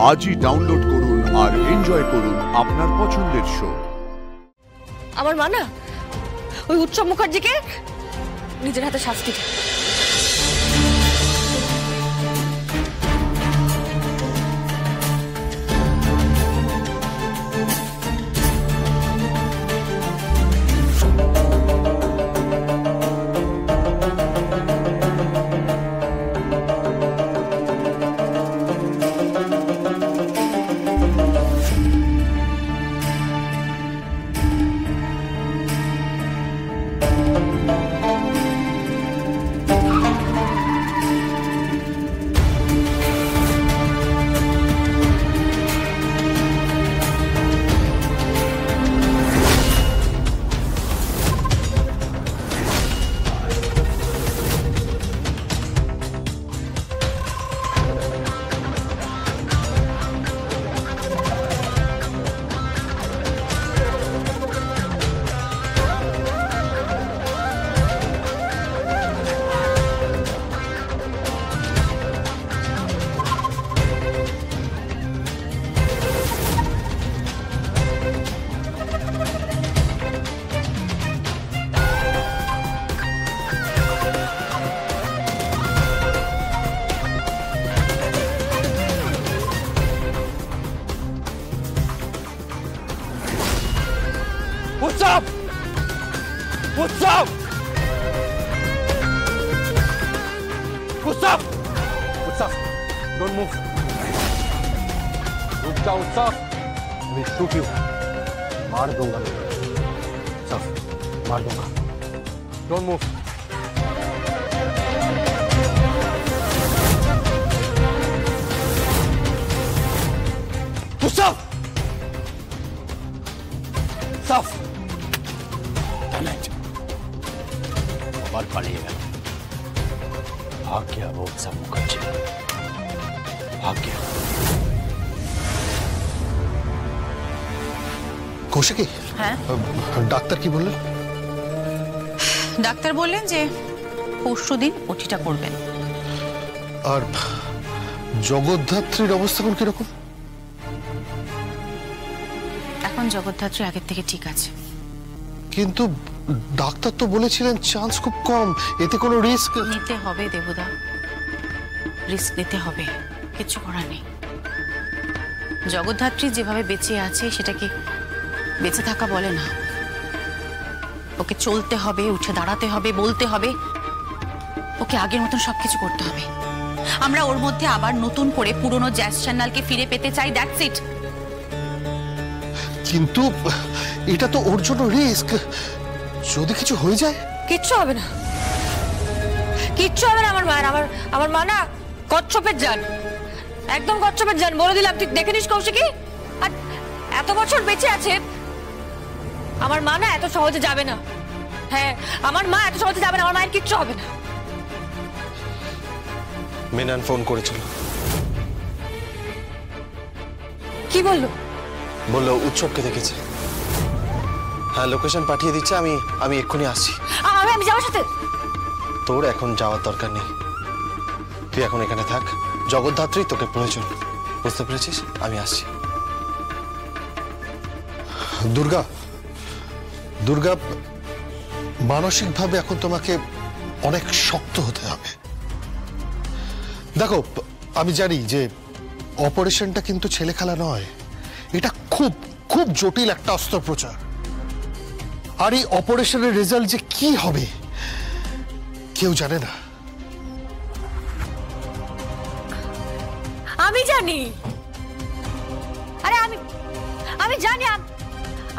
আজই ডাউনলোড করুন আর এনজয় করুন আপনার পছন্দের শো। আমার মা না ওই উৎসব মুখার্জিকে নিজের হাতে শাস্তি দেয়। What's up? What's up? What's up? What's up? Don't move. रुक जाओ उत्सव, मैं शूट यू, मार दूंगा मैं। उत्सव, मार दूंगा। Don't move. उत्सव, उत्सव। आवाज पालिए गया, भाग गया वो उत्सव मुखर्जी, भाग गया। কৌশিকী, হ্যাঁ ডাক্তার কি বললেন? ডাক্তার বললেন যে পরশুদিন ওটিটা করবেন। আর জগদ্ধাত্রীর অবস্থা কোন কিরকম? এখন জগদ্ধাত্রী আগের থেকে ঠিক আছে, কিন্তু ডাক্তার তো বলেছিলেন চান্স খুব কম, এতে কোনো রিস্ক নিতে হবে দেবদা, রিস্ক নিতে হবে, কিছু করার নেই। জগদ্ধাত্রী যেভাবে বেঁচে আছে সেটাকে বেঁচে থাকা বলে না। ওকে চলতে হবে, উঠে দাঁড়াতে হবে, বলতে হবে, ওকে আগের মতন সবকিছু করতে হবে। আমরা ওর মধ্যে আবার নতুন করে পুরনো জ্যাজ চ্যানেলকে ফিরে পেতে চাই, দ্যাটস ইট। কিন্তু এটা তো ওর জন্য রিস্ক, যদি কিছু হয়ে যায়। কিচ্ছু হবে না, কিচ্ছু হবে না। আমার মায়ের, আমার মা না কচ্ছপের জান, একদম কচ্ছপের জান, বলে দিলাম। তুই দেখে নিস কৌশিকী, আর এত বছর বেঁচে আছে, আমার মা না এত সহজে যাবে না। হ্যাঁ, আমার মা এত সহজে যাবে না, আমার মায়ের কিচ্ছু হবে না। মিনান ফোন করেছিল, কি বললো? বললো উৎসবকে দেখেছে। হ্যাঁ, লোকেশন পাঠিয়ে দিচ্ছে, আমি এক্ষুনি আসছি। আমি যাওয়ার সাথে? তোর এখন যাওয়ার দরকার নেই, তুই এখন এখানে থাক। জগদ্ধাত্রী তোকে প্রয়োজন, বুঝতে পেরেছিস? আমি আসছি। দুর্গা, দুর্গা, মানসিকভাবে এখন তোমাকে অনেক শক্ত হতে হবে। দেখো, আমি জানি যে অপারেশনটা কিন্তু ছেলে খেলা নয়, এটা খুব খুব জটিল একটা অস্ত্রোপচার। আর এই অপারেশনের রেজাল্ট যে কি হবে কেউ জানে না। আমি জানি, আরে আমি জানি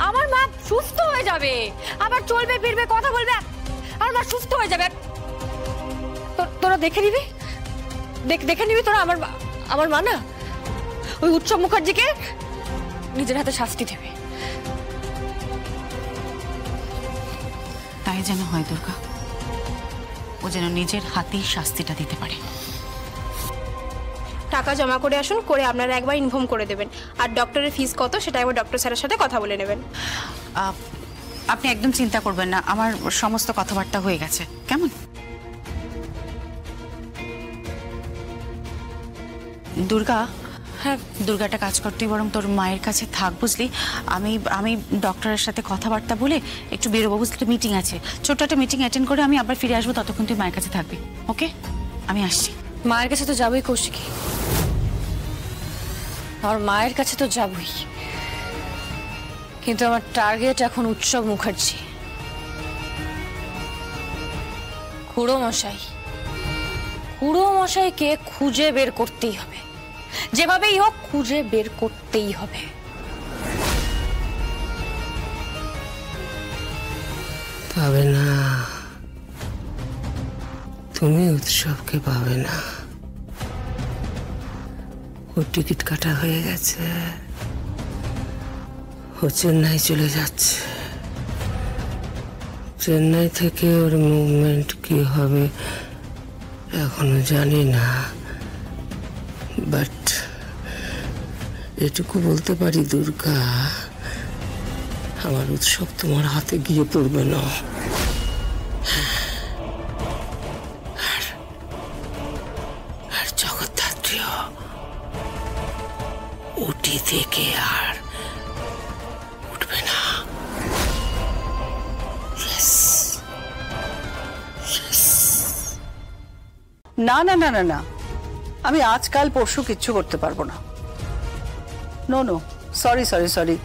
আমার মা সুস্থ হয়ে যাবে, আবার চলবে ফিরবে, কথা বলবে, আমার মা সুস্থ হয়ে যাবে। তোরা দেখে নিবি, দেখে নিবি তোরা। আমার মা না ওই উৎসব মুখার্জিকে নিজের হাতে শাস্তি দেবে। তাই যেন হয় দুর্গা, ও যেন নিজের হাতেই শাস্তিটা দিতে পারে। টাকা জমা করে আসুন, করে আপনারা একবার ইনফর্ম করে দেবেন। আর ডক্টরের ফিস কত সেটা একবার ডক্টর স্যারের সাথে কথা বলে নেবেন। আপনি একদম চিন্তা করবেন না, আমার সমস্ত কথাবার্তা হয়ে গেছে। কেমন? দুর্গা, হ্যাঁ দুর্গাটা কাজ করতেই বরং তোর মায়ের কাছে থাক বুঝলি। আমি আমি ডক্টরের সাথে কথাবার্তা বলে একটু বেরোবো বুঝলি, একটা মিটিং আছে, ছোট্ট একটা মিটিং অ্যাটেন্ড করে আমি আবার ফিরে আসবো, ততক্ষণ তুই মায়ের কাছে থাকবি। ওকে, আমি আসছি। মায়ের কাছে তো যাবোই কৌশিকী, আমার মায়ের কাছে তো যাবই, কিন্তু আমার টার্গেট এখন উৎসব মুখার্জি। খুড়ো মশাইকে খুঁজে বের করতেই হবে, যেভাবেই হোক খুঁজে বের করতেই হবে। পাবে না, তুমি উৎসবকে পাবে না। ওর টিকিট কাটা হয়ে গেছে, ও চেন্নাই চলে যাচ্ছে। চেন্নাই থেকে ওর মুভমেন্ট কি হবে এখনো জানি না, বাট এটুকু বলতে পারি দুর্গা, আমার উৎসব তোমার হাতে গিয়ে পড়বে না। আর জগদ্ধাত্রীও উটি থেকে আর উঠবে না। না না না না না, আমি আজকাল পরশু কিচ্ছু করতে পারবো না। No no, sorry sorry sorry,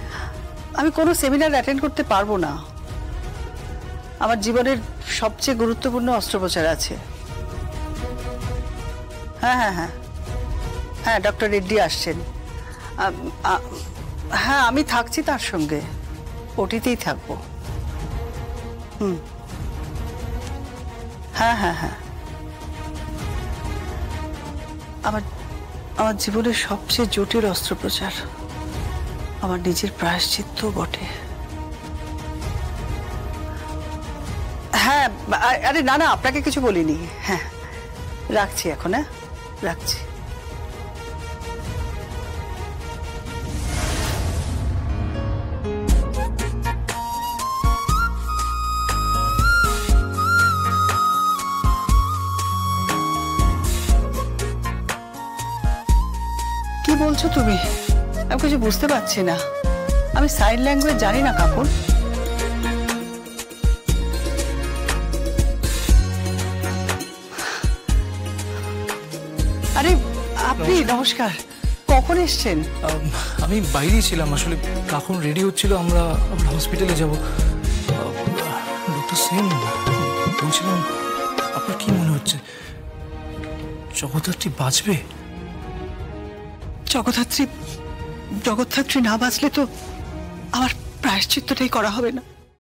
আমি কোনো সেমিনার অ্যাটেন্ড করতে পারবো না। আমার জীবনের সবচেয়ে গুরুত্বপূর্ণ অস্ত্রোপচার আছে। হ্যাঁ হ্যাঁ হ্যাঁ হ্যাঁ, ডক্টর রেড্ডি আসছেন। হ্যাঁ আমি থাকছি তার সঙ্গে, ওটিতেই থাকবো। হ্যাঁ হ্যাঁ হ্যাঁ, আমার জীবনের সবচেয়ে জটিল অস্ত্রোপচার, আমার নিজের প্রায়শ্চিত্ত বটে। হ্যাঁ আরে না না, আপনাকে কিছু বলিনি। হ্যাঁ রাখছি এখন, হ্যাঁ রাখছি। কি বলছো তুমি? আমি কিছু বুঝতে পারছি না। আমি সাইন ল্যাঙ্গুয়েজ জানি না কাকুর। আরে আপনি নমস্কার, কখন এসছেন? আমি বাইরেই ছিলাম, আসলে কখন রেডি হচ্ছিল আমরা হসপিটালে যাব। ডক্টর সেন, বলছিলাম আপনার কি মনে হচ্ছে জগদ্ধাত্রী বাঁচবে? জগদ্ধাত্রী না বাঁচলে তো আমার প্রায়শ্চিত্তটাই করা হবে না।